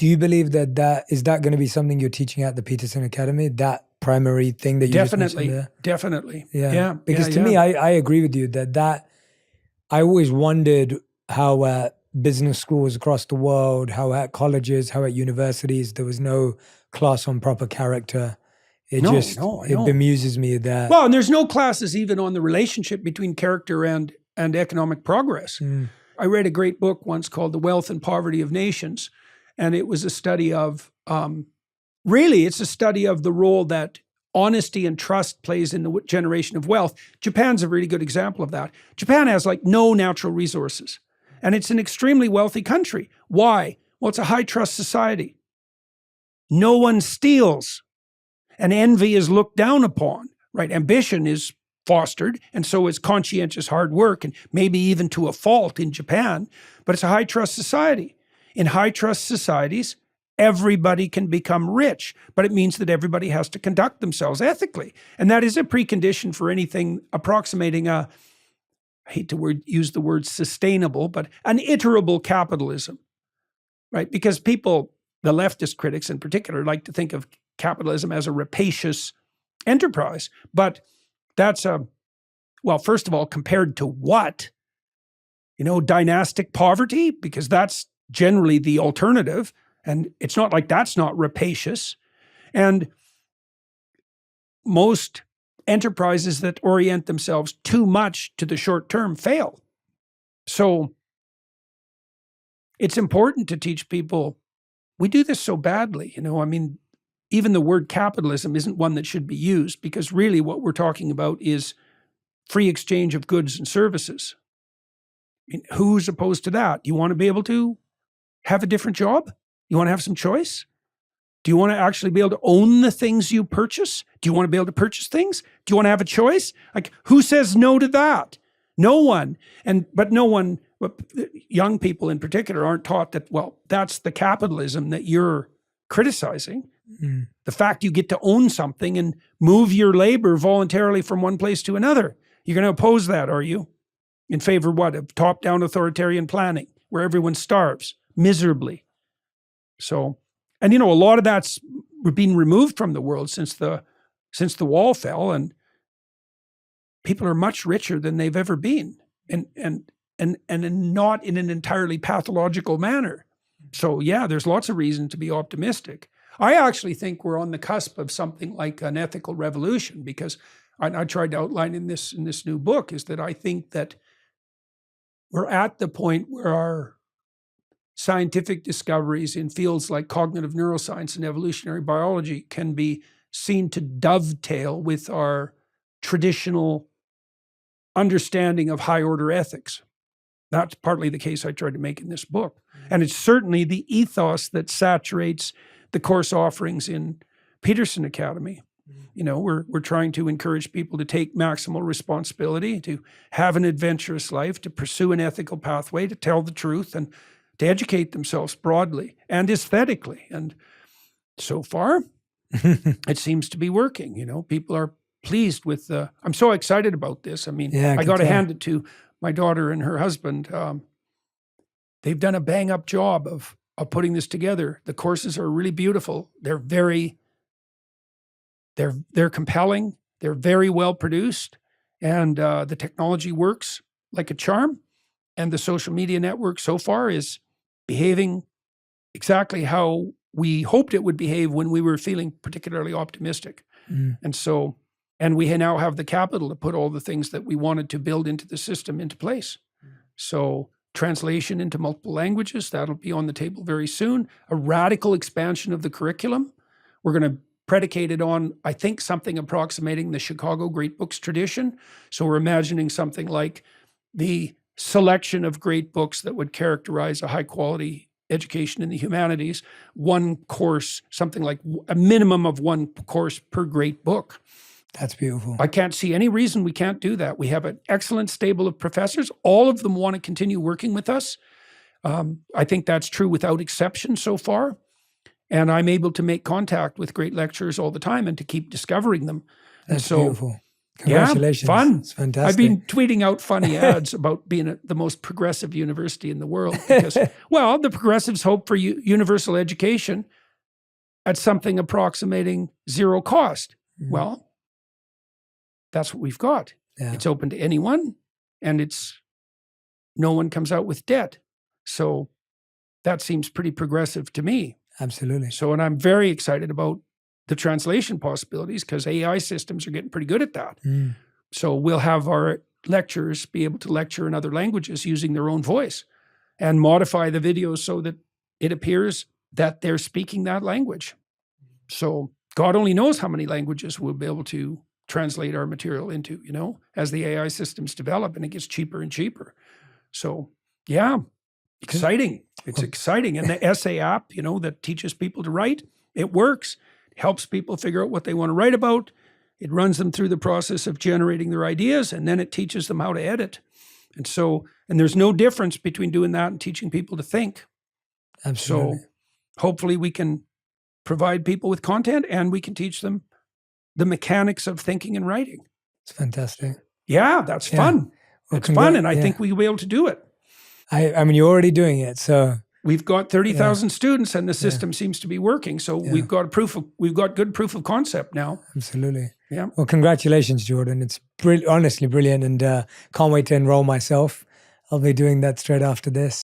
Do you believe that is that going to be something you're teaching at the Peterson Academy? That primary thing that you just mentioned there? Definitely. Yeah. Because to me, I agree with you that I always wondered how at business schools across the world, how at colleges, how at universities, there was no class on proper character. It bemuses me that. Well, and there's no classes even on the relationship between character and economic progress. I read a great book once called The Wealth and Poverty of Nations. And it was a study of, it's a study of the role that honesty and trust plays in the generation of wealth. Japan's a really good example of that. Japan has like no natural resources. And it's an extremely wealthy country. Why? Well, it's a high trust society. No one steals. And envy is looked down upon, right? Ambition is fostered, and so is conscientious hard work, and maybe even to a fault in Japan. But it's a high trust society. In high trust societies, everybody can become rich, but it means that everybody has to conduct themselves ethically. And that is a precondition for anything approximating I hate to use the word sustainable, but an iterable capitalism, right? Because people, the leftist critics in particular, like to think of capitalism as a rapacious enterprise. But that's first of all, compared to what? Dynastic poverty, because that's generally the alternative. And it's not like that's not rapacious. And most enterprises that orient themselves too much to the short term fail. So it's important to teach people, we do this so badly, even the word capitalism isn't one that should be used, because really what we're talking about is free exchange of goods and services. Who's opposed to that? You want to be able to have a different job? You want to have some choice? Do you want to actually be able to own the things you purchase? Do you want to be able to purchase things? Do you want to have a choice? Like, who says no to that? No one. But young people in particular aren't taught that, that's the capitalism that you're criticizing. The fact you get to own something and move your labor voluntarily from one place to another. You're going to oppose that, are you? In favor of what? Of top-down authoritarian planning, where everyone starves miserably. So, and a lot of that's been removed from the world since the wall fell, and people are much richer than they've ever been, and not in an entirely pathological manner. So yeah, there's lots of reason to be optimistic. I actually think we're on the cusp of something like an ethical revolution, because I tried to outline in this new book is that I think that we're at the point where our scientific discoveries in fields like cognitive neuroscience and evolutionary biology can be seen to dovetail with our traditional understanding of high order ethics. That's partly the case I tried to make in this book. And it's certainly the ethos that saturates the course offerings in Peterson Academy. We're trying to encourage people to take maximal responsibility, to have an adventurous life, to pursue an ethical pathway, to tell the truth, and to educate themselves broadly and aesthetically. And so far, it seems to be working. People are pleased with I'm so excited about this. I got to hand it to my daughter and her husband. They've done a bang up job of putting this together. The courses are really beautiful. They're compelling. They're very well produced, and the technology works like a charm. And the social media network so far is behaving exactly how we hoped it would behave when we were feeling particularly optimistic. And we now have the capital to put all the things that we wanted to build into the system into place. So translation into multiple languages, that'll be on the table very soon. A radical expansion of the curriculum. We're going to predicate it on, I think, something approximating the Chicago Great Books tradition. So we're imagining something like the selection of great books that would characterize a high quality education in the humanities, one course, something like a minimum of one course per great book. That's beautiful. I can't see any reason we can't do that. We have an excellent stable of professors. All of them want to continue working with us. I think that's true without exception so far. And I'm able to make contact with great lecturers all the time and to keep discovering them. That's beautiful. Congratulations. Yeah, fun. It's fantastic. I've been tweeting out funny ads about being the most progressive university in the world because, well, the progressives hope for universal education at something approximating zero cost. Well, that's what we've got. Yeah. It's open to anyone, and no one comes out with debt. So that seems pretty progressive to me. Absolutely. So, and I'm very excited about the translation possibilities because AI systems are getting pretty good at that. So we'll have our lecturers be able to lecture in other languages using their own voice and modify the videos so that it appears that they're speaking that language. So God only knows how many languages we'll be able to translate our material into, as the AI systems develop and it gets cheaper and cheaper. So yeah, exciting. It's exciting. And the essay app, that teaches people to write, it works. It helps people figure out what they want to write about. It runs them through the process of generating their ideas, and then it teaches them how to edit. And there's no difference between doing that and teaching people to think. Absolutely. So hopefully we can provide people with content and we can teach them the mechanics of thinking and writing. It's fantastic. Yeah, that's fun. Well, it's fun, and I think we'll be able to do it. I mean, you're already doing it, so we've got 30,000 students, and the system seems to be working. So we've got good proof of concept now. Absolutely. Yeah. Well, congratulations, Jordan. It's honestly brilliant, and can't wait to enroll myself. I'll be doing that straight after this.